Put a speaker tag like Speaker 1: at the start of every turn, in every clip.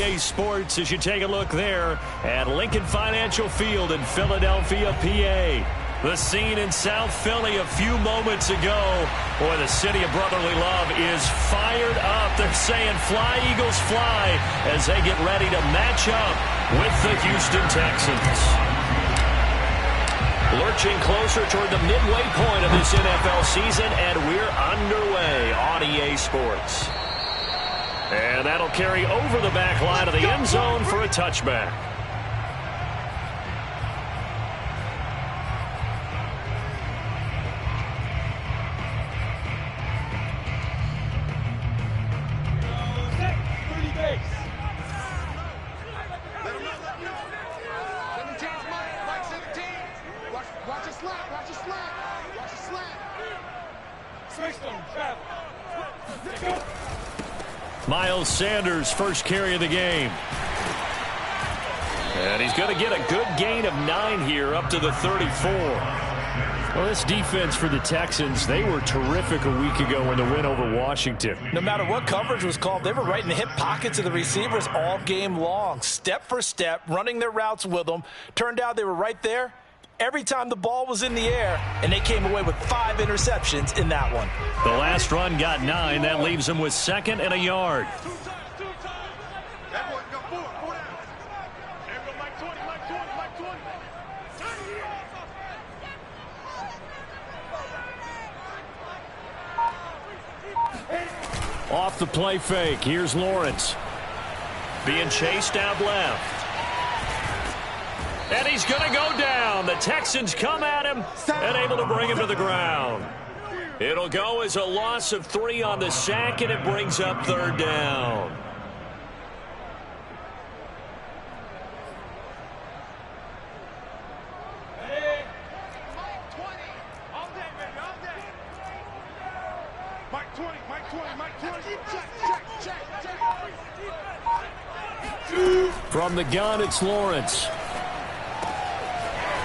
Speaker 1: EA Sports as you take a look there at Lincoln Financial Field in Philadelphia, PA. The scene in South Philly a few moments ago. Boy, the city of brotherly love is fired up. They're saying fly, Eagles, fly as they get ready to match up with the Houston Texans. Lurching closer toward the midway point of this NFL season, and we're underway on EA Sports. And that'll carry over the back line of the end zone for a touchback. Miles Sanders, first carry of the game. And he's going to get a good gain of 9 here, up to the 34. Well, this defense for the Texans, they were terrific a week ago in the win over Washington.
Speaker 2: No matter what coverage was called, they were right in the hip pockets of the receivers all game long. Step for step, running their routes with them. Turned out they were right there every time the ball was in the air, and they came away with 5 interceptions in that one.
Speaker 1: The last run got 9. That leaves them with 2nd and a yard. Off the play fake, here's Lawrence. Being chased out left. And he's going to go down. The Texans come at him and able to bring him to the ground. It'll go as a loss of 3 on the sack, and it brings up 3rd down. From the gun, it's Lawrence.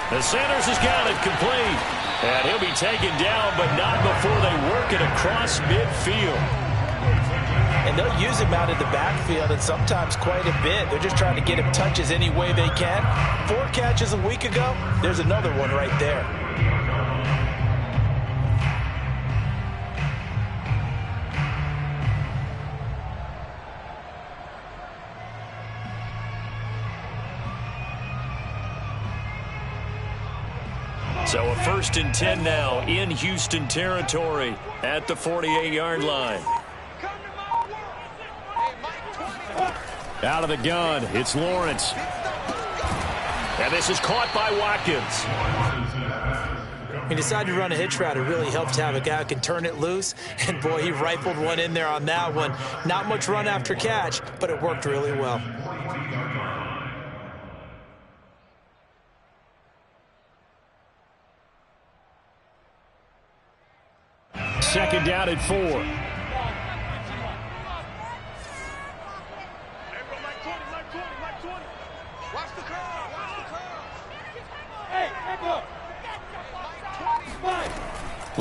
Speaker 1: The Sanders has got it complete. And he'll be taken down, but not before they work it across midfield.
Speaker 2: And they'll use him out in the backfield, and sometimes quite a bit. They're just trying to get him touches any way they can. 4 catches a week ago. There's another one right there.
Speaker 1: So a 1st and 10 now in Houston territory at the 48-yard line. Out of the gun, it's Lawrence. And this is caught by Watkins.
Speaker 2: He decided to run a hitch route. It really helps to have a guy who can turn it loose. And, boy, he rifled one in there on that one. Not much run after catch, but it worked really well.
Speaker 1: 2nd down at 4.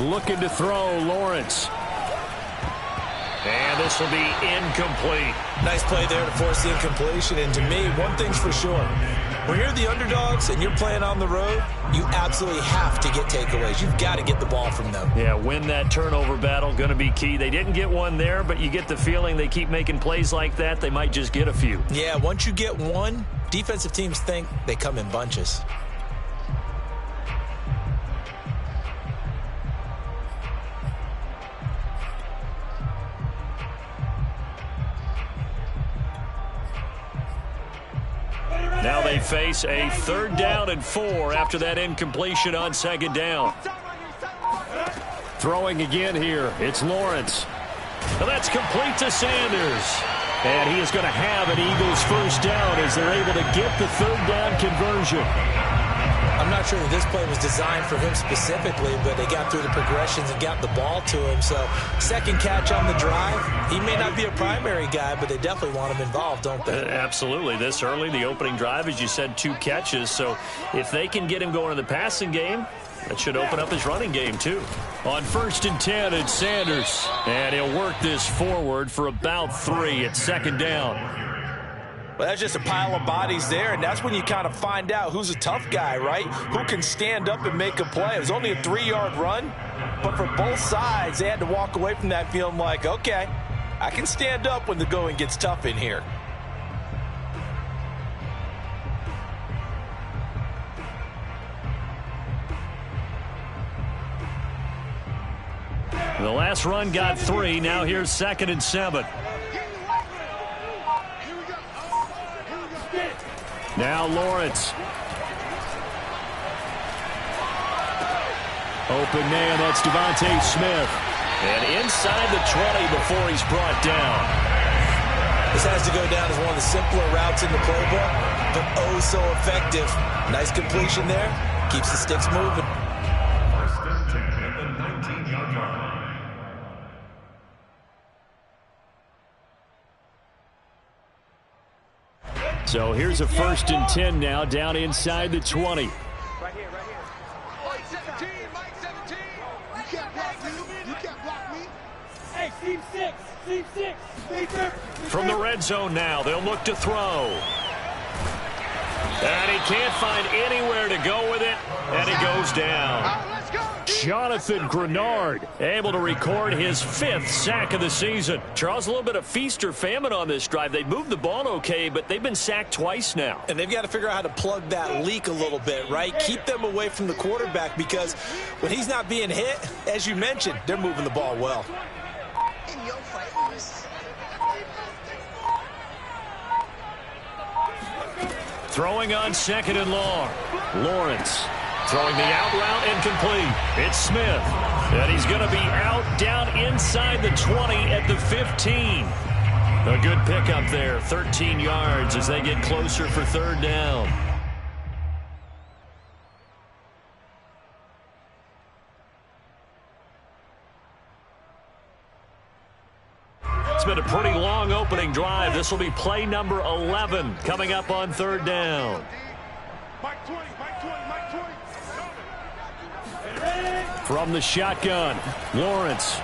Speaker 1: Looking to throw, Lawrence. And this will be incomplete.
Speaker 2: Nice play there to force the incompletion. And to me, one thing's for sure. When you're the underdogs and you're playing on the road, you absolutely have to get takeaways. You've got to get the ball from them.
Speaker 1: Yeah, win that turnover battle, going to be key. They didn't get one there, but you get the feeling they keep making plays like that, they might just get a few.
Speaker 2: Yeah, once you get one, defensive teams think they come in bunches.
Speaker 1: Now they face a 3rd down and 4 after that incompletion on 2nd down. Throwing again here, it's Lawrence. And that's complete to Sanders. And he is going to have an Eagles 1st down as they're able to get the 3rd down conversion.
Speaker 2: I'm not sure that this play was designed for him specifically, but they got through the progressions and got the ball to him. So 2nd catch on the drive. He may not be a primary guy, but they definitely want him involved, don't they?
Speaker 1: Absolutely. This early, the opening drive, as you said, 2 catches. So if they can get him going in the passing game, that should open up his running game, too. On 1st and 10, it's Sanders. And he'll work this forward for about 3 at 2nd down.
Speaker 2: Well, that's just a pile of bodies there, and that's when you kind of find out who's a tough guy, right? Who can stand up and make a play. It was only a 3-yard run, but for both sides, they had to walk away from that feeling like, okay, I can stand up when the going gets tough in here.
Speaker 1: The last run got 3. Now here's 2nd and 7. Now Lawrence. Open man, that's Devontae Smith. And inside the 20 before he's brought down.
Speaker 2: This has to go down as one of the simpler routes in the playbook, but oh so effective. Nice completion there. Keeps the sticks moving.
Speaker 3: First and 10 at the 19-yard line.
Speaker 1: So here's a 1st and 10 now, down inside the 20.
Speaker 4: Right here, right here. Mike 17, Mike 17. You can't block me. You can't block me. Hey, Steve 6, Steve 6.
Speaker 1: From the red zone now, they'll look to throw. And he can't find anywhere to go with it, and he goes down. Jonathan Grenard able to record his 5th sack of the season. Charles, a little bit of feast or famine on this drive. They moved the ball okay, but they've been sacked twice now.
Speaker 2: And they've got to figure out how to plug that leak a little bit, right? Keep them away from the quarterback because when he's not being hit, as you mentioned, they're moving the ball well.
Speaker 1: Throwing on 2nd and long. Lawrence throwing the out route incomplete. It's Smith. And he's going to be out down inside the 20 at the 15. A good pickup there. 13 yards as they get closer for 3rd down. It's been a pretty long opening drive. This will be play number 11 coming up on 3rd down.
Speaker 4: Mike 20, Mike 20, Mike 20.
Speaker 1: From the shotgun, Lawrence.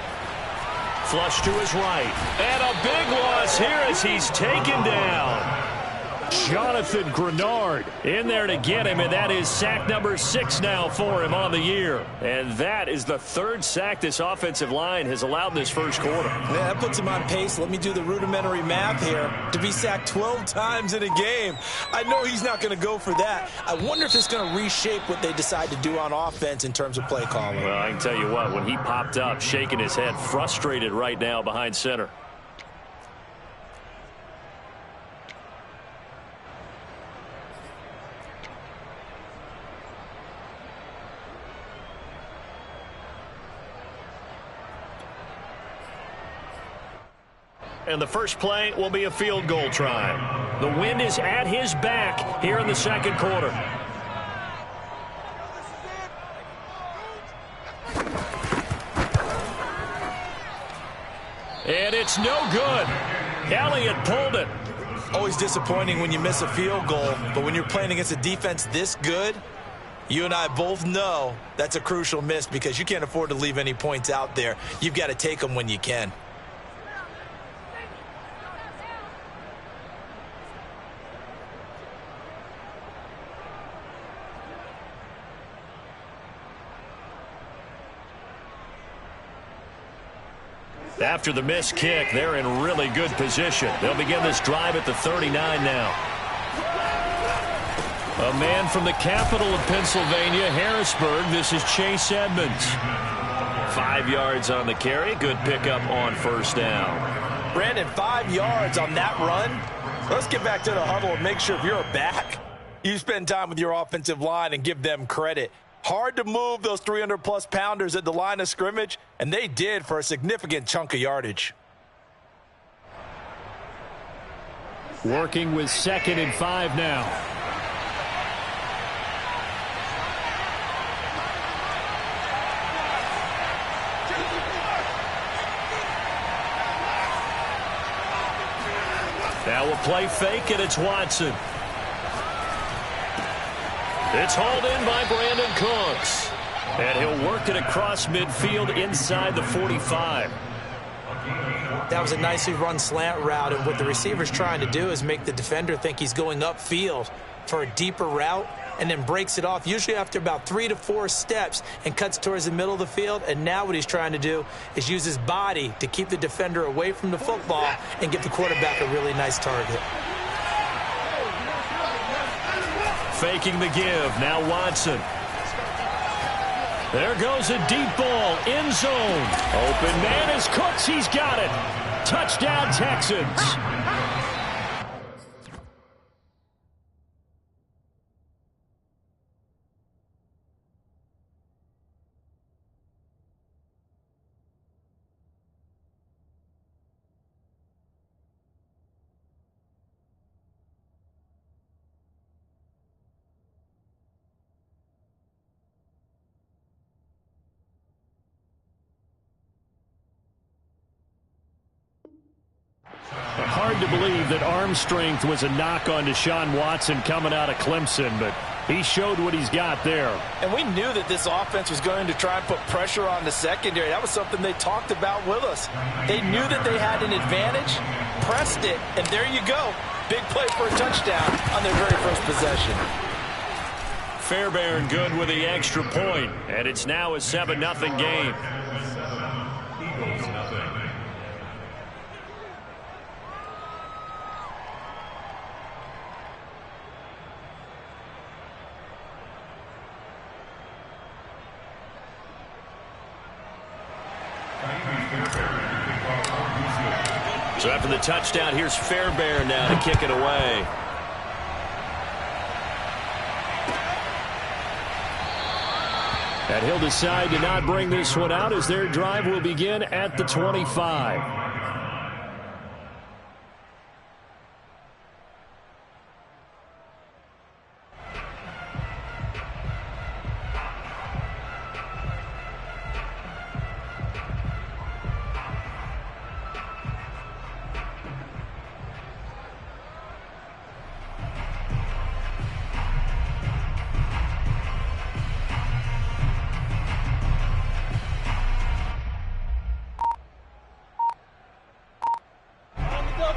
Speaker 1: Flush to his right. And a big loss here as he's taken down. Jonathan Grenard in there to get him, and that is sack number 6 now for him on the year. And that is the 3rd sack this offensive line has allowed in this first quarter.
Speaker 2: Yeah, that puts him on pace. Let me do the rudimentary math here. To be sacked 12 times in a game, I know he's not going to go for that. I wonder if it's going to reshape what they decide to do on offense in terms of play calling.
Speaker 1: Well, I can tell you what, when he popped up, shaking his head, frustrated right now behind center. And the first play will be a field goal try. The wind is at his back here in the 2nd quarter. And it's no good. Elliott pulled it.
Speaker 2: Always disappointing when you miss a field goal, but when you're playing against a defense this good, you and I both know that's a crucial miss because you can't afford to leave any points out there. You've got to take them when you can.
Speaker 1: After the missed kick, they're in really good position. They'll begin this drive at the 39 now. A man from the capital of Pennsylvania, Harrisburg. This is Chase Edmonds. 5 yards on the carry. Good pickup on 1st down.
Speaker 2: Brandon, 5 yards on that run. Let's get back to the huddle and make sure if you're a back, you spend time with your offensive line and give them credit. Hard to move those 300-plus pounders at the line of scrimmage, and they did for a significant chunk of yardage.
Speaker 1: Working with 2nd and 5 now. Now we'll play fake, and it's Watson. It's hauled in by Brandon Cooks. And he'll work it across midfield inside the 45.
Speaker 2: That was a nicely run slant route, and what the receiver's trying to do is make the defender think he's going upfield for a deeper route, and then breaks it off, usually after about 3 to 4 steps, and cuts towards the middle of the field. And now what he's trying to do is use his body to keep the defender away from the football and give the quarterback a really nice target.
Speaker 1: Faking the give. Now Watson. There goes a deep ball. End zone. Open man is Cooks. He's got it. Touchdown, Texans. Hard to believe that arm strength was a knock on Deshaun Watson coming out of Clemson, but he showed what he's got there.
Speaker 2: And we knew that this offense was going to try and put pressure on the secondary. That was something they talked about with us. They knew that they had an advantage, pressed it, and there you go. Big play for a touchdown on their very first possession.
Speaker 1: Fairbairn good with the extra point, and it's now a 7-0 game. So after the touchdown, here's Fairbairn now to kick it away. And he'll decide to not bring this one out as their drive will begin at the 25.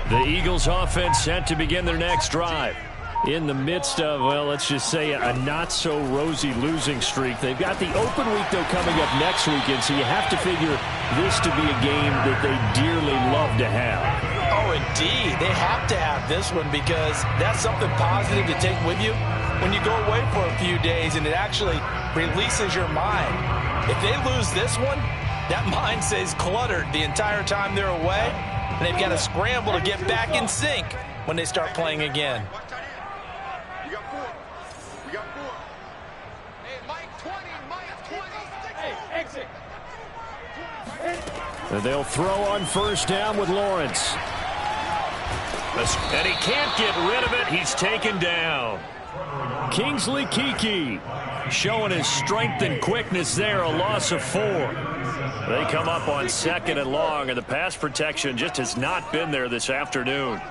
Speaker 1: The Eagles offense set to begin their next drive. In the midst of, well, let's just say a not-so-rosy losing streak. They've got the open week, though, coming up next weekend, so you have to figure this to be a game that they dearly love to have.
Speaker 2: Oh, indeed. They have to have this one because that's something positive to take with you when you go away for a few days, and it actually releases your mind. If they lose this one, that mind stays cluttered the entire time they're away, and they've got to scramble to get back in sync when they start playing again.
Speaker 4: You got 4. We got 4. Hey, Mike 20, Mike 20. Hey, exit.
Speaker 1: And they'll throw on first down with Lawrence. And he can't get rid of it. He's taken down. Kingsley Keke showing his strength and quickness there, a loss of 4. They come up on 2nd and long, and the pass protection just has not been there this afternoon.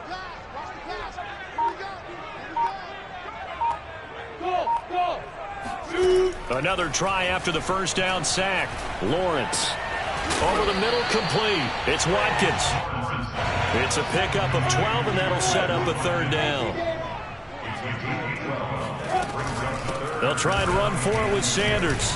Speaker 1: Another try after the first down sack. Lawrence over the middle, complete. It's Watkins. It's a pickup of 12, and that'll set up a 3rd down. They'll try and run for it with Sanders.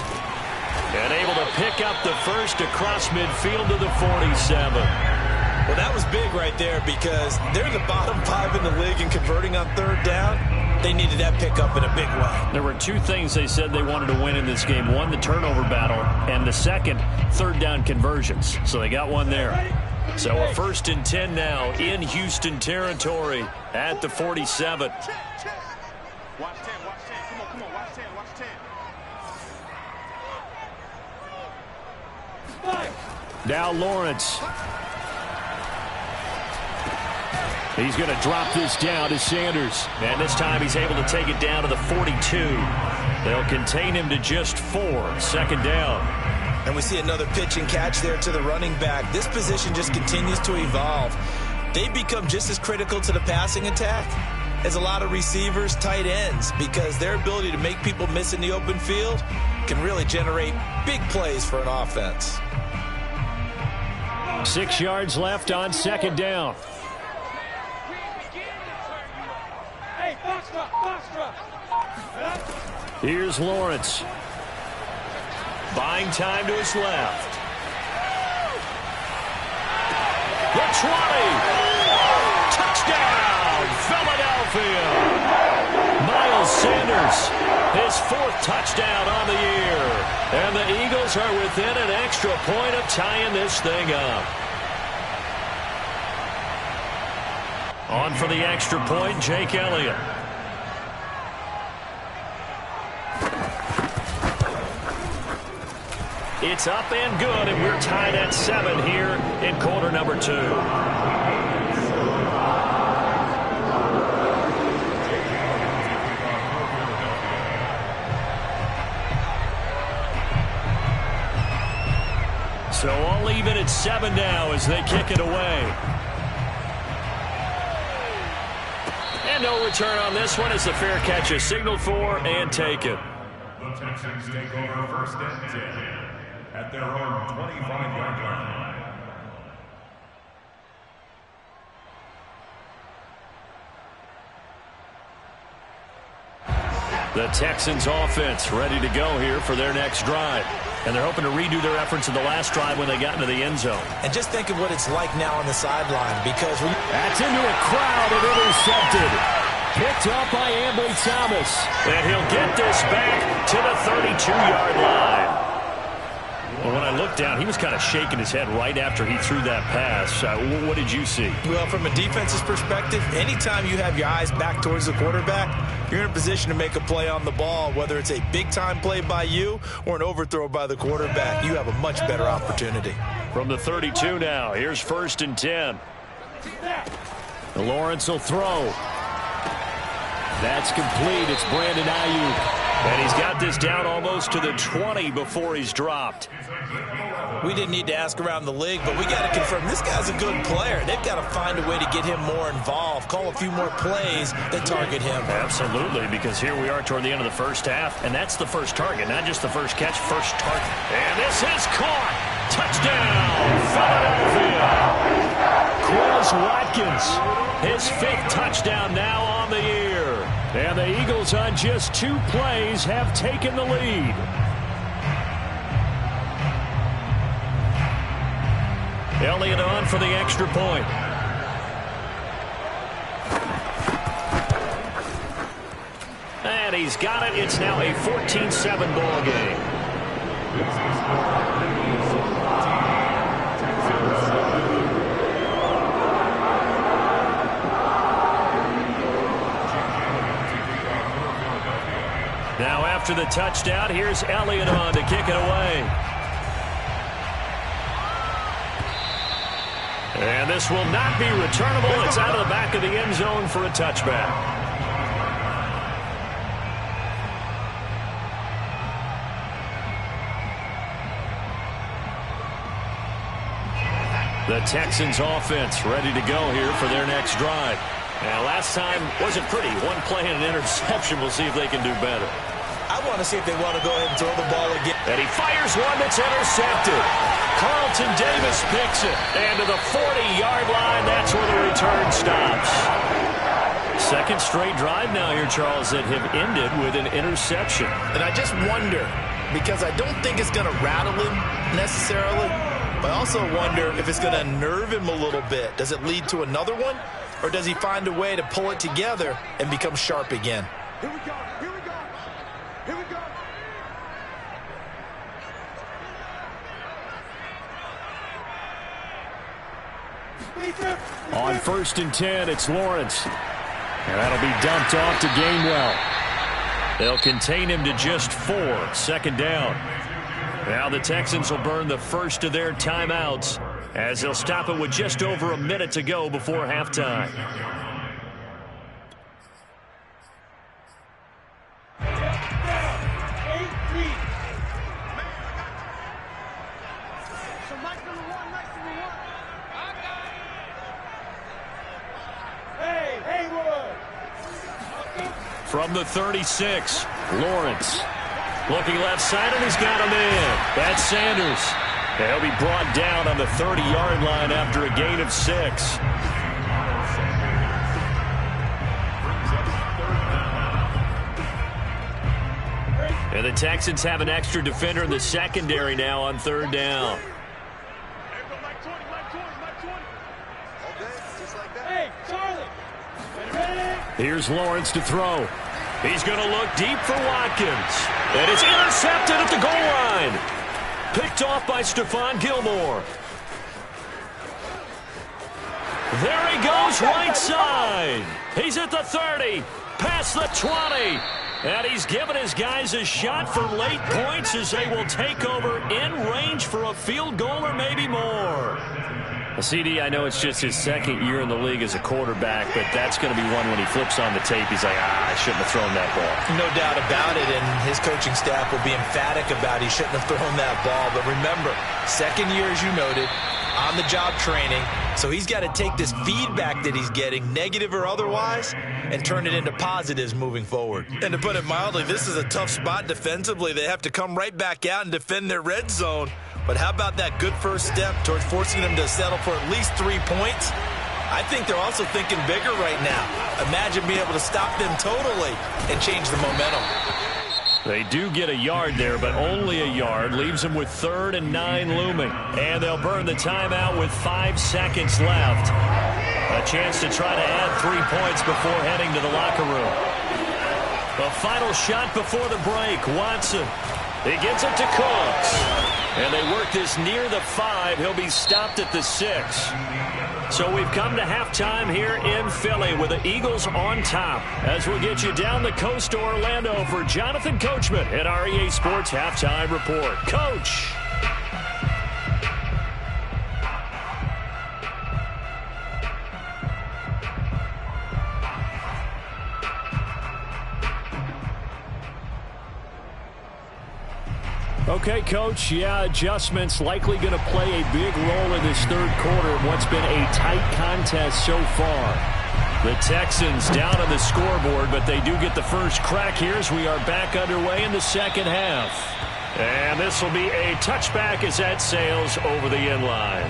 Speaker 1: And able to pick up the first across midfield to the 47.
Speaker 2: Well, that was big right there because they're the bottom 5 in the league in converting on 3rd down. They needed that pickup in a big way.
Speaker 1: There were 2 things they said they wanted to win in this game. One, the turnover battle, and the second, 3rd down conversions. So they got one there. So a 1st and 10 now in Houston territory at the 47.
Speaker 4: Watch 10, watch 10. Come on, watch 10, watch 10.
Speaker 1: Now Lawrence. He's going to drop this down to Sanders. And this time he's able to take it down to the 42. They'll contain him to just 4. 2nd down.
Speaker 2: And we see another pitch and catch there to the running back. This position just continues to evolve. They become just as critical to the passing attack as a lot of receivers, tight ends, because their ability to make people miss in the open field can really generate big plays for an offense.
Speaker 1: 6 yards left on second down. Here's Lawrence. Buying time to his left. The 20. Touchdown, Philadelphia. Miles Sanders, his 4th touchdown on the year. And the Eagles are within an extra point of tying this thing up. On for the extra point, Jake Elliott. It's up and good, and we're tied at 7 here in quarter number 2. So all even at 7 now as they kick it away. And no return on this one as the fair catch is signaled for and taken.
Speaker 3: The Texans take over first and 10 at their own 25-yard line.
Speaker 1: The Texans offense ready to go here for their next drive. And they're hoping to redo their efforts in the last drive when they got into the end zone.
Speaker 2: And just think of what it's like now on the sideline, because
Speaker 1: that's into a crowd and intercepted. Picked up by Ambly Thomas. And he'll get this back to the 32-yard line. Well, when I looked down, he was kind of shaking his head right after he threw that pass. What did you see?
Speaker 2: Well, from a defense's perspective, anytime you have your eyes back towards the quarterback, you're in a position to make a play on the ball, whether it's a big-time play by you or an overthrow by the quarterback. You have a much better opportunity.
Speaker 1: From the 32 now, here's 1st and 10. Lawrence will throw. That's complete. It's Brandon Ayuk. And he's got this down almost to the 20 before he's dropped.
Speaker 2: We didn't need to ask around the league, but we got to confirm this guy's a good player. They've got to find a way to get him more involved, call a few more plays that target him.
Speaker 1: Absolutely, because here we are toward the end of the first half, and that's the first target, not just the first catch, first target. And this is caught. Touchdown, Philadelphia. Quez Watkins, his 5th touchdown now on the year. And the Eagles on just 2 plays have taken the lead. Elliott on for the extra point. And he's got it. It's now a 14-7 ball game. Now after the touchdown, here's Elliott on to kick it away. And this will not be returnable. It's out of the back of the end zone for a touchback. The Texans offense ready to go here for their next drive. Now, last time wasn't pretty. 1 play and an interception. We'll see if they can do better.
Speaker 2: I want to see if they want to go ahead and throw the ball again.
Speaker 1: And he fires one that's intercepted. Carlton Davis picks it. And to the 40-yard line, that's where the return stops. Second straight drive now here, Charles, that have ended with an interception.
Speaker 2: And I just wonder, because I don't think it's going to rattle him necessarily, but I also wonder if it's going to nerve him a little bit. Does it lead to another one? Or does he find a way to pull it together and become sharp again?
Speaker 4: Here we go. Here we go. Here we go.
Speaker 1: On 1st and 10, it's Lawrence. And that'll be dumped off to Gainwell. They'll contain him to just 4. 2nd down. Now the Texans will burn the first of their timeouts as they'll stop it with just over a minute to go before halftime. From the 36, Lawrence. Looking left side, and he's got him in. That's Sanders. He'll be brought down on the 30-yard line after a gain of 6. And the Texans have an extra defender in the secondary now on 3rd down. Here's Lawrence to throw. He's going to look deep for Watkins. And it's intercepted at the goal line. Picked off by Stephon Gilmore. There he goes, right side. He's at the 30, past the 20. And he's given his guys a shot for late points as they will take over in range for a field goal or maybe more. CD, I know it's just his 2nd year in the league as a quarterback, but that's going to be one when he flips on the tape. He's like, I shouldn't have thrown that ball.
Speaker 2: No doubt about it, and his coaching staff will be emphatic about he shouldn't have thrown that ball. But remember, 2nd year, as you noted, on-the-job training. So he's got to take this feedback that he's getting, negative or otherwise, and turn it into positives moving forward.
Speaker 5: And to put it mildly, this is a tough spot defensively. They have to come right back out and defend their red zone. But how about that good first step towards forcing them to settle for at least 3 points? I think they're also thinking bigger right now. Imagine being able to stop them totally and change the momentum.
Speaker 1: They do get a yard there, but only a yard. Leaves them with 3rd and 9 looming. And they'll burn the timeout with 5 seconds left. A chance to try to add 3 points before heading to the locker room. A final shot before the break. Watson. He gets it to Cooks. And they work this near the 5. He'll be stopped at the 6. So we've come to halftime here in Philly with the Eagles on top. As we'll get you down the coast to Orlando for Jonathan Coachman at our EA Sports Halftime Report. Coach. Okay, Coach, adjustments likely going to play a big role in this 3rd quarter in what's been a tight contest so far. The Texans down on the scoreboard, but they do get the first crack here as we are back underway in the 2nd half. And this will be a touchback as that sails over the end line.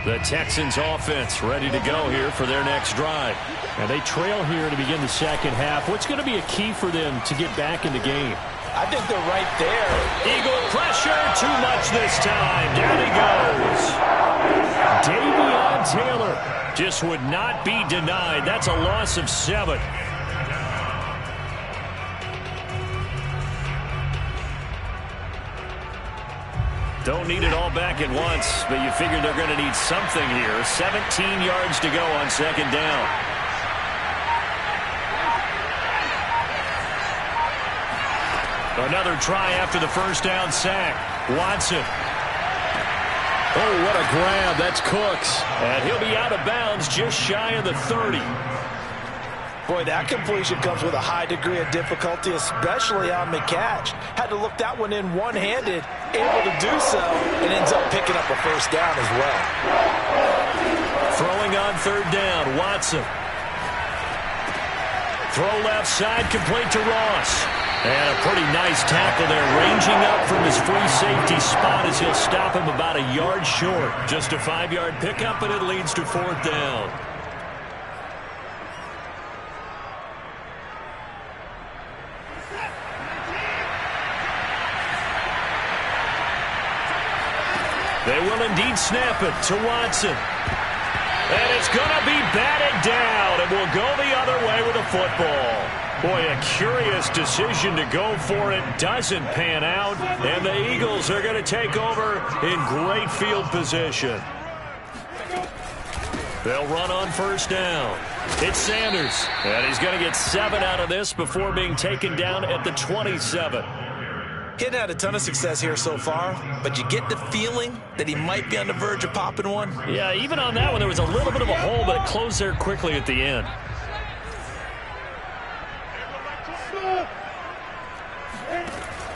Speaker 1: The Texans offense ready to go here for their next drive. And they trail here to begin the 2nd half. What's going to be a key for them to get back in the game?
Speaker 2: I think they're right there.
Speaker 1: Eagle pressure, too much this time. Down he goes. Davion Taylor just would not be denied. That's a loss of 7. Don't need it all back at once, but you figure they're going to need something here. 17 yards to go on 2nd down. Another try after the first down sack. Watson. Oh, what a grab. That's Cooks. And he'll be out of bounds just shy of the 30.
Speaker 2: Boy, that completion comes with a high degree of difficulty, especially on the catch. Had to look that one in one-handed, able to do so, and ends up picking up a first down as well.
Speaker 1: Throwing on 3rd down, Watson. Throw left side, complete to Ross. And a pretty nice tackle there, ranging up from his free safety spot as he'll stop him about a yard short. Just a 5-yard pickup, and it leads to 4th down. They will indeed snap it to Watson. And it's going to be batted down, and will go the other way with the football. Boy, a curious decision to go for it. Doesn't pan out, and the Eagles are going to take over in great field position. They'll run on 1st down. It's Sanders, and he's going to get 7 out of this before being taken down at the 27.
Speaker 2: He hadn't had a ton of success here so far, but you get the feeling that he might be on the verge of popping one.
Speaker 1: Yeah, even on that one, there was a little bit of a hole, but it closed there quickly at the end.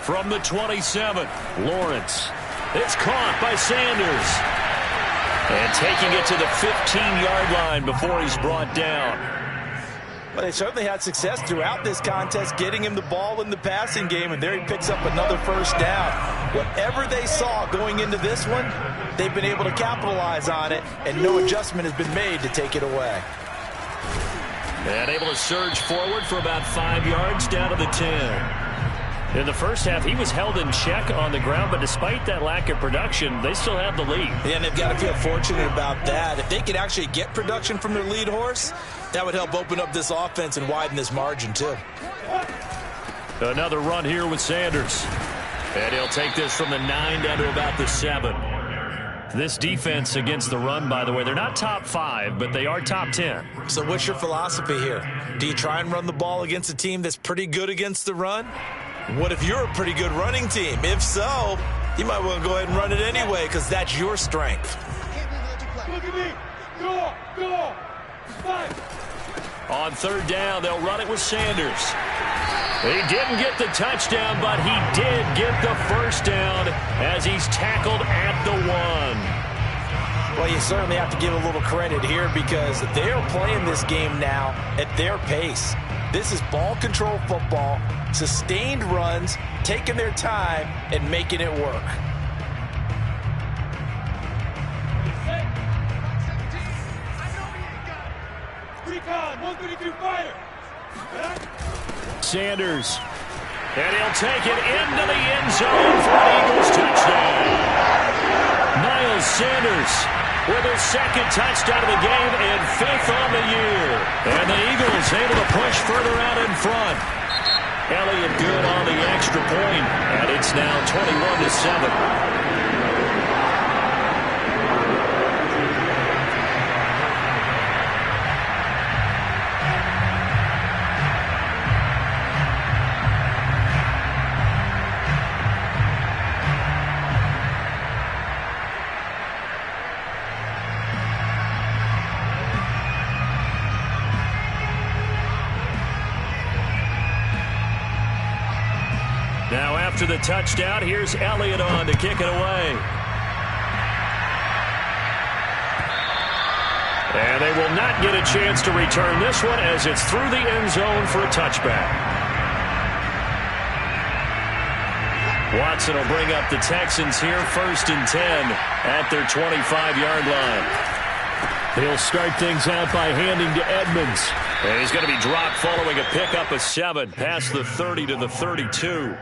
Speaker 1: from the 27. Lawrence. It's caught by Sanders. And taking it to the 15-yard line before he's brought down.
Speaker 2: Well, they certainly had success throughout this contest, getting him the ball in the passing game, and there he picks up another first down. Whatever they saw going into this one, they've been able to capitalize on it, and no adjustment has been made to take it away.
Speaker 1: And able to surge forward for about 5 yards down to the 10. In the first half, he was held in check on the ground, but despite that lack of production, they still have the lead.
Speaker 5: Yeah, and they've got to feel fortunate about that. If they could actually get production from their lead horse, that would help open up this offense and widen this margin, too.
Speaker 1: Another run here with Sanders. And he'll take this from the 9 down to about the 7. This defense against the run, by the way, they're not top 5, but they are top 10.
Speaker 5: So what's your philosophy here? Do you try and run the ball against a team that's pretty good against the run? What if you're a pretty good running team? If so, you might want to go ahead and run it anyway because that's your strength.
Speaker 4: Look at me. Go. Fight.
Speaker 1: On third down, they'll run it with Sanders. He didn't get the touchdown, but he did get the first down as he's tackled at the 1.
Speaker 2: Well, you certainly have to give a little credit here because they're playing this game now at their pace. This is ball control football, sustained runs, taking their time, and making it work.
Speaker 4: Recon, 132 fighter.
Speaker 1: Sanders. And he'll take it into the end zone for an Eagles touchdown. Miles Sanders with his second touchdown of the game and 5th on the year. And the Eagles able to push further out in front. Elliott good on the extra point, and it's now 21-7. Now after the touchdown, here's Elliott on to kick it away. And they will not get a chance to return this one as it's through the end zone for a touchback. Watson will bring up the Texans here, 1st and 10 at their 25-yard line. He'll start things out by handing to Edmonds. And he's going to be dropped following a pickup of 7 past the 30 to the 32.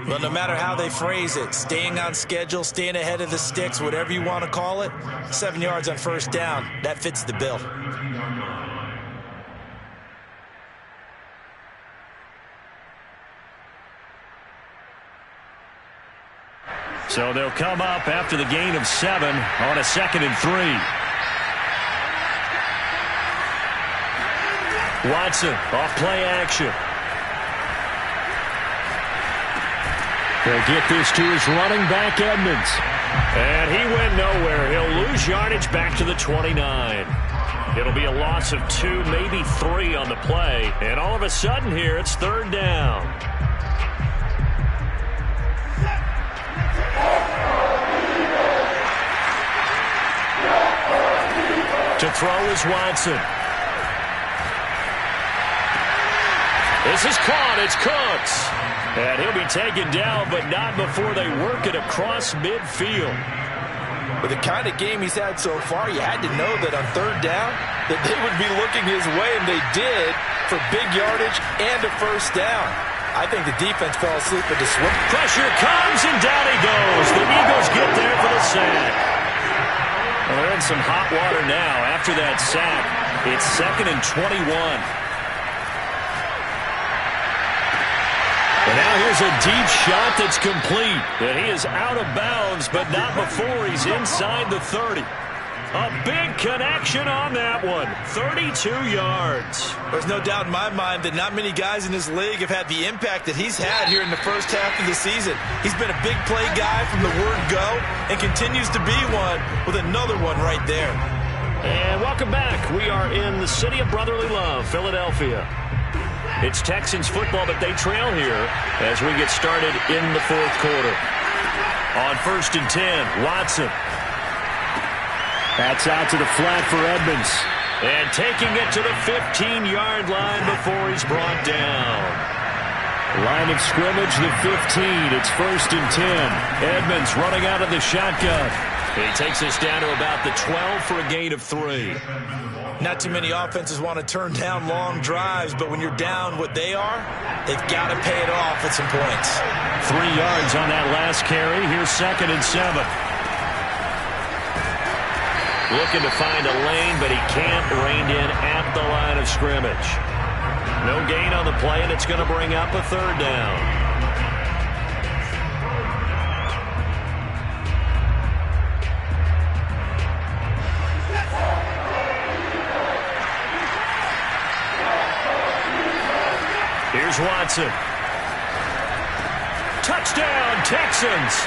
Speaker 5: But no matter how they phrase it, staying on schedule, staying ahead of the sticks, whatever you want to call it, 7 yards on first down, that fits the bill.
Speaker 1: So they'll come up after the gain of 7 on a 2nd and 3. Watson off play action. He'll get this to his running back, Edmonds. And he went nowhere. He'll lose yardage back to the 29. It'll be a loss of 2, maybe 3 on the play. And all of a sudden here, it's 3rd down. To throw is Watson. This is caught. It's Cooks. And he'll be taken down, but not before they work it across midfield.
Speaker 2: With the kind of game he's had so far, you had to know that on 3rd down that they would be looking his way, and they did, for big yardage and a first down. I think the defense fell asleep at the swim.
Speaker 1: Pressure comes, and down he goes. The Eagles get there for the sack. Well, they're in some hot water now. After that sack, it's 2nd and 21. And now here's a deep shot that's complete. And he is out of bounds, but not before he's inside the 30. A big connection on that one. 32 yards.
Speaker 5: There's no doubt in my mind that not many guys in this league have had the impact that he's had here in the first half of the season. He's been a big play guy from the word go and continues to be one with another one right there.
Speaker 1: And welcome back. We are in the city of brotherly love, Philadelphia. It's Texans football, but they trail here as we get started in the fourth quarter. On 1st and 10, Watson. That's out to the flat for Edmonds. And taking it to the 15-yard line before he's brought down. Line of scrimmage, the 15. It's 1st and 10. Edmonds running out of the shotgun. He takes us down to about the 12 for a gain of 3.
Speaker 5: Not too many offenses want to turn down long drives, but when you're down what they are, they've got to pay it off with some points.
Speaker 1: 3 yards on that last carry. Here's 2nd and 7. Looking to find a lane, but he can't. Reined in at the line of scrimmage. No gain on the play, and it's going to bring up a 3rd down. Here's Watson. Touchdown, Texans.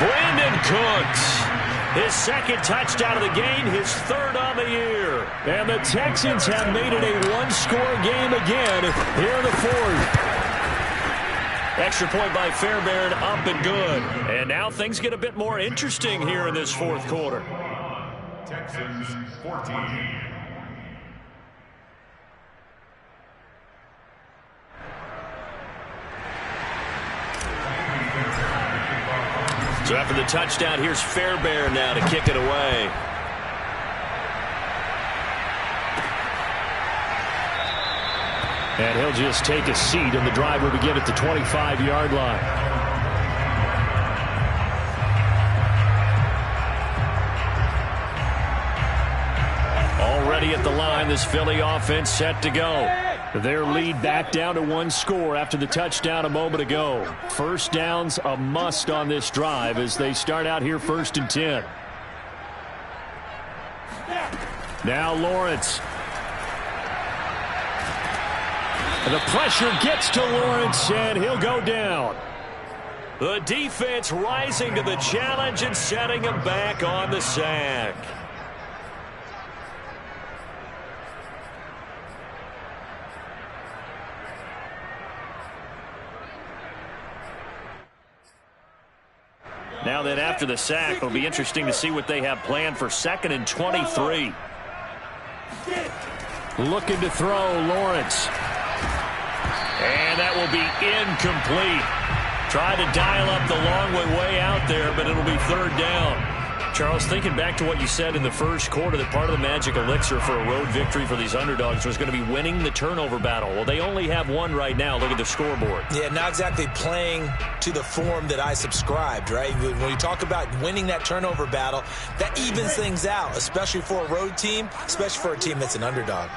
Speaker 1: Brandon Cooks. His 2nd touchdown of the game, his 3rd on the year. And the Texans have made it a one-score game again here in the 4th. Extra point by Fairbairn, up and good. And now things get a bit more interesting here in this 4th quarter.
Speaker 3: Texans 14.
Speaker 1: So after the touchdown, here's Fairbairn now to kick it away. And he'll just take a seat, and the drive will begin at the 25-yard line. Already at the line, this Philly offense set to go. Their lead back down to 1 score after the touchdown a moment ago. 1st down's a must on this drive as they start out here 1st and 10. Now Lawrence. The pressure gets to Lawrence, and he'll go down. The defense rising to the challenge and setting him back on the sack. Now then, after the sack, it'll be interesting to see what they have planned for 2nd and 23. Looking to throw, Lawrence. And that will be incomplete. Try to dial up the long way out there, but it'll be 3rd down. Charles, thinking back to what you said in the 1st quarter, that part of the magic elixir for a road victory for these underdogs was going to be winning the turnover battle. Well, they only have 1 right now. Look at the scoreboard.
Speaker 5: Yeah, not exactly playing to the form that I subscribed, right? When you talk about winning that turnover battle, that evens things out, especially for a road team, especially for a team that's an underdog.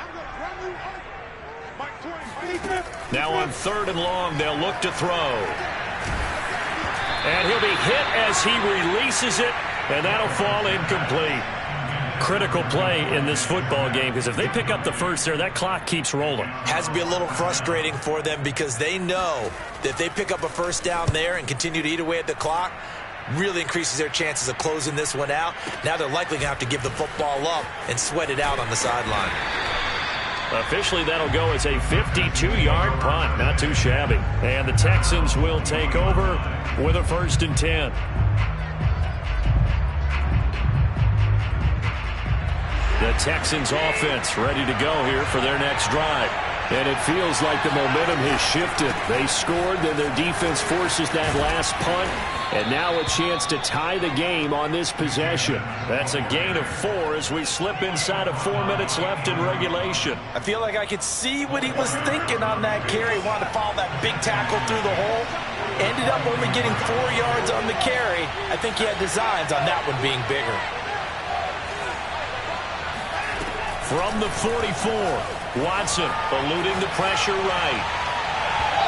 Speaker 1: Now on 3rd and long, they'll look to throw. And he'll be hit as he releases it. And that'll fall incomplete. Critical play in this football game, because if they pick up the 1st there, that clock keeps rolling.
Speaker 5: Has to be a little frustrating for them because they know that if they pick up a 1st down there and continue to eat away at the clock, really increases their chances of closing this one out. Now they're likely going to have to give the football up and sweat it out on the sideline.
Speaker 1: Officially, that'll go as a 52-yard punt. Not too shabby. And the Texans will take over with a 1st and 10. The Texans offense ready to go here for their next drive. And it feels like the momentum has shifted. They scored, then their defense forces that last punt. And now a chance to tie the game on this possession. That's a gain of 4 as we slip inside of 4 minutes left in regulation.
Speaker 2: I feel like I could see what he was thinking on that carry. Wanted to follow that big tackle through the hole. Ended up only getting 4 yards on the carry. I think he had designs on that one being bigger.
Speaker 1: From the 44, Watson eluding the pressure right.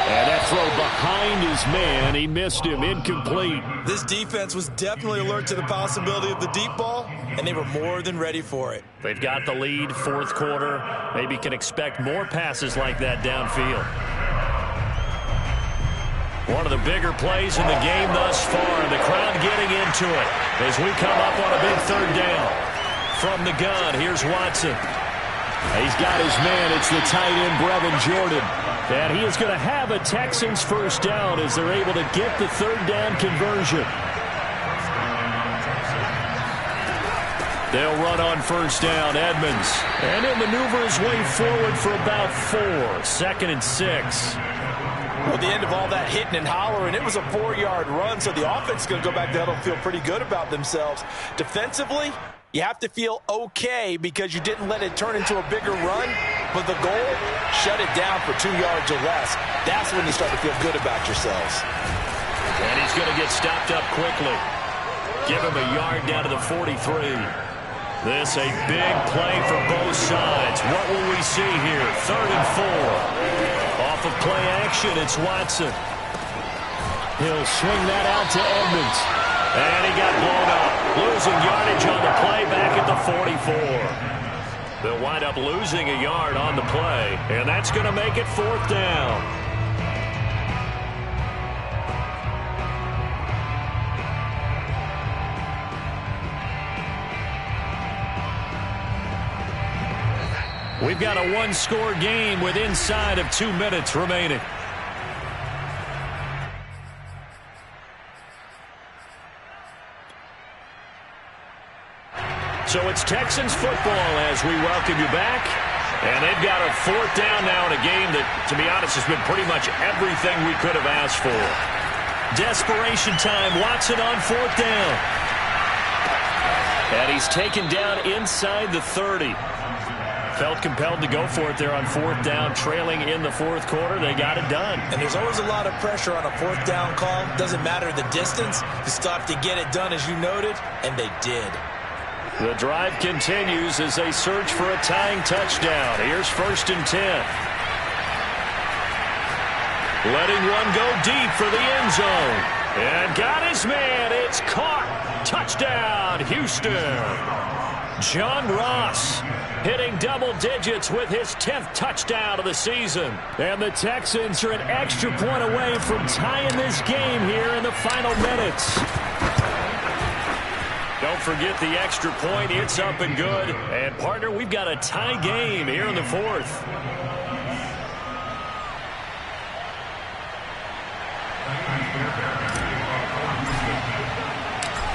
Speaker 1: And that throw behind his man, he missed him, incomplete.
Speaker 5: This defense was definitely alert to the possibility of the deep ball, and they were more than ready for it.
Speaker 1: They've got the lead, 4th quarter. Maybe can expect more passes like that downfield. One of the bigger plays in the game thus far, and the crowd getting into it as we come up on a big 3rd down. From the gun, here's Watson. He's got his man. It's the tight end, Brevin Jordan. And he is going to have a Texans first down as they're able to get the third down conversion. They'll run on first down, Edmonds. And he'll maneuver his way forward for about 4. 2nd and 6.
Speaker 2: Well, at the end of all that hitting and hollering, it was a 4-yard run, so the offense is going to go back there and feel pretty good about themselves. Defensively, you have to feel okay because you didn't let it turn into a bigger run, but the goal, shut it down for 2 yards or less. That's when you start to feel good about yourselves.
Speaker 1: And he's going to get stopped up quickly. Give him a yard down to the 43. This a big play for both sides. What will we see here? 3rd and 4. Off of play action, it's Watson. He'll swing that out to Edmonds. And he got blown up. Losing yardage on the play back at the 44. They'll wind up losing a yard on the play. And that's going to make it 4th down. We've got a one-score game with inside of 2 minutes remaining. So it's Texans football as we welcome you back. And they've got a 4th down now in a game that, to be honest, has been pretty much everything we could have asked for. Desperation time. Watson on 4th down. And he's taken down inside the 30. Felt compelled to go for it there on 4th down, trailing in the 4th quarter. They got it done.
Speaker 2: And there's always a lot of pressure on a 4th down call. Doesn't matter the distance. You stop to get it done, as you noted, and they did.
Speaker 1: The drive continues as they search for a tying touchdown. Here's 1st and 10. Letting one go deep for the end zone. And got his man. It's caught. Touchdown, Houston. John Ross hitting double digits with his 10th touchdown of the season. And the Texans are an extra point away from tying this game here in the final minutes. Don't forget the extra point. It's up and good. And, partner, we've got a tie game here in the 4th.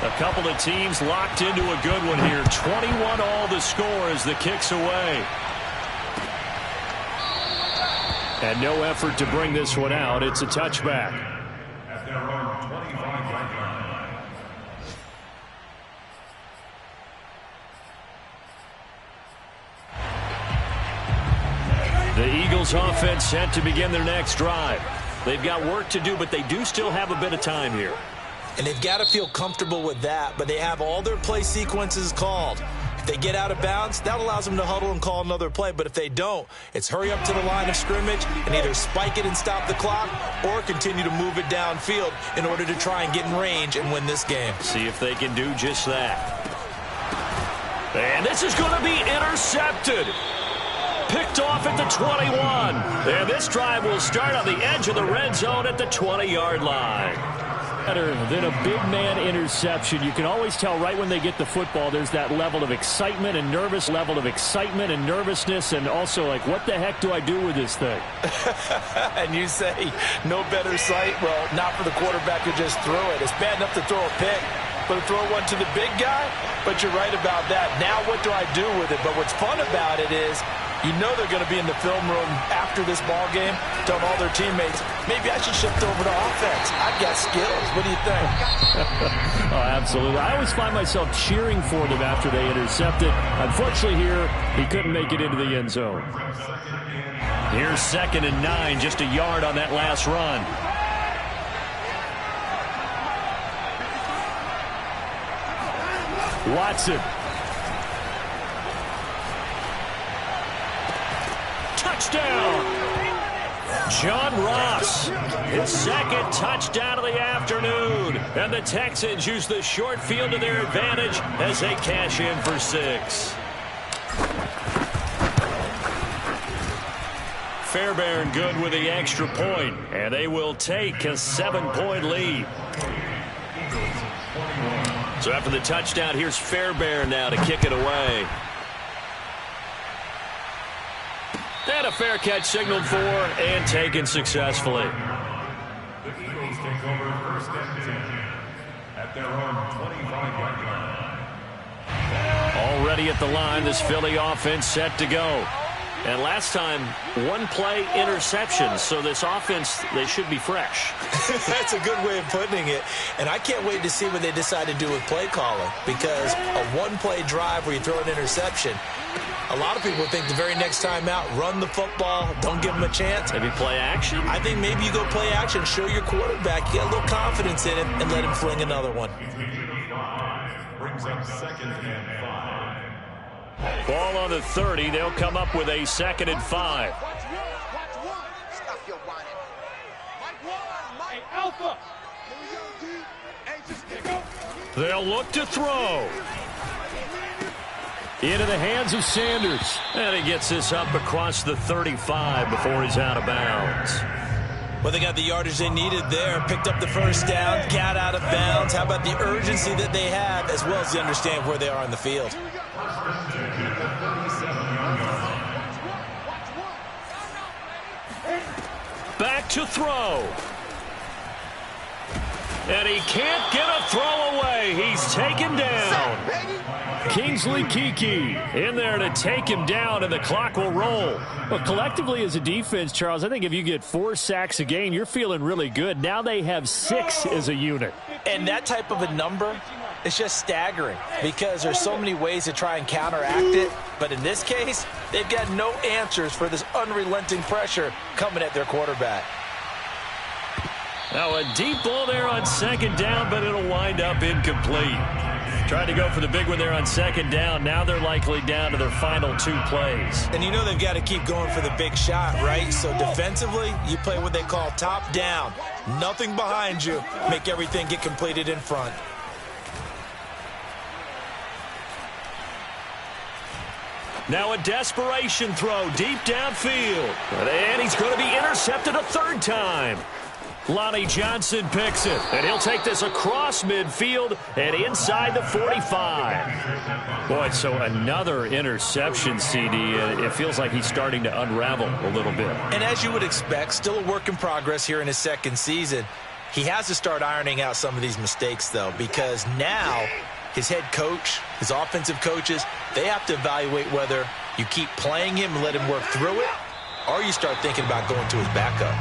Speaker 1: A couple of teams locked into a good one here. 21 all the score as the kick's away. And no effort to bring this one out. It's a touchback.
Speaker 3: At their own 25-yard line.
Speaker 1: The Eagles offense set to begin their next drive. They've got work to do, but they do still have a bit of time here.
Speaker 2: And they've got to feel comfortable with that, but they have all their play sequences called. If they get out of bounds, that allows them to huddle and call another play. But if they don't, it's hurry up to the line of scrimmage and either spike it and stop the clock or continue to move it downfield in order to try and get in range and win this game.
Speaker 1: See if they can do just that. And this is going to be intercepted. Picked off at the 21. And this drive will start on the edge of the red zone at the 20-yard line. Better than a big man interception. You can always tell right when they get the football, there's that level of excitement and nervousness, and also like, what the heck do I do with this thing?
Speaker 2: And you say, no better sight? Well, not for the quarterback who just threw it. It's bad enough to throw a pick, but to throw one to the big guy? But you're right about that. Now what do I do with it? But what's fun about it is, you know they're going to be in the film room after this ball game, telling all their teammates, maybe I should shift over to offense. I've got skills. What do you think?
Speaker 1: Oh, absolutely. I always find myself cheering for them after they intercept it. Unfortunately here, he couldn't make it into the end zone. Here's 2nd and 9, just a yard on that last run. Watson. Touchdown! John Ross, his 2nd touchdown of the afternoon. And the Texans use the short field to their advantage as they cash in for 6. Fairbairn good with the extra point, and they will take a 7-point lead. So after the touchdown, here's Fairbairn now to kick it away. And a fair catch signaled for and taken successfully.
Speaker 3: The Eagles take over first and 10 at their own 25-yard line.
Speaker 1: Already at the line, this Philly offense set to go. And last time, one play interception, so this offense, they should be fresh.
Speaker 5: That's a good way of putting it. And I can't wait to see what they decide to do with play calling, because a one-play drive where you throw an interception, a lot of people think the very next time out, run the football, don't give them a chance.
Speaker 1: Maybe play action?
Speaker 5: I think maybe you go play action, show your quarterback, you get a little confidence in him, and let him fling another one.
Speaker 3: Brings up second and 5.
Speaker 1: Ball on the 30. They'll come up with a 2nd and 5.
Speaker 4: Watch one. Stop your whining. Mike one, Mike Alpha. Here we go, D. Hey, just go.
Speaker 1: They'll look to throw. Into the hands of Sanders. And he gets this up across the 35 before he's out of bounds.
Speaker 5: Well, they got the yardage they needed there, picked up the first down, got out of bounds. How about the urgency that they have, as well as they understand where they are on the field?
Speaker 1: Back to throw. And he can't get a throw away. He's taken down. Kingsley Kiki in there to take him down, and the clock will roll.
Speaker 6: Well, collectively as a defense, Charles, I think if you get 4 sacks a game, you're feeling really good. Now they have 6 as a unit.
Speaker 2: And that type of a number is just staggering because there's so many ways to try and counteract it. But in this case, they've got no answers for this unrelenting pressure coming at their quarterback.
Speaker 1: Now a deep ball there on 2nd down, but it'll wind up incomplete. Tried to go for the big one there on 2nd down. Now they're likely down to their final 2 plays.
Speaker 5: And you know they've got to keep going for the big shot, right? So defensively, you play what they call top down. Nothing behind you. Make everything get completed in front.
Speaker 1: Now a desperation throw deep downfield. And he's going to be intercepted a 3rd time. Lonnie Johnson picks it, and he'll take this across midfield and inside the 45. Boy, so another interception, CD. It feels like he's starting to unravel a little bit.
Speaker 5: And as you would expect, still a work in progress here in his 2nd season. He has to start ironing out some of these mistakes, though, because now his head coach, his offensive coaches, they have to evaluate whether you keep playing him and let him work through it, or you start thinking about going to his backup.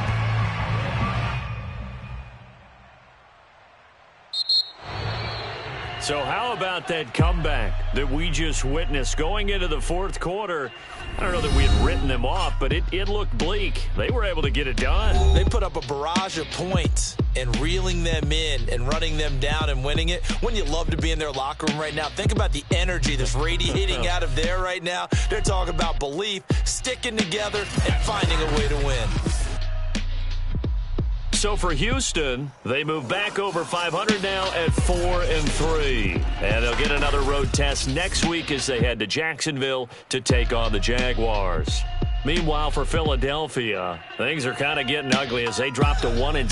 Speaker 1: So how about that comeback that we just witnessed going into the 4th quarter? I don't know that we had written them off, but it looked bleak. They were able to get it done.
Speaker 5: They put up a barrage of points and reeling them in and running them down and winning it. Wouldn't you love to be in their locker room right now? Think about the energy that's radiating out of there right now. They're talking about belief, sticking together, and finding a way to win.
Speaker 1: So for Houston, they move back over 500 now at 4-3. And they'll get another road test next week as they head to Jacksonville to take on the Jaguars. Meanwhile, for Philadelphia, things are kind of getting ugly as they drop to 1-7.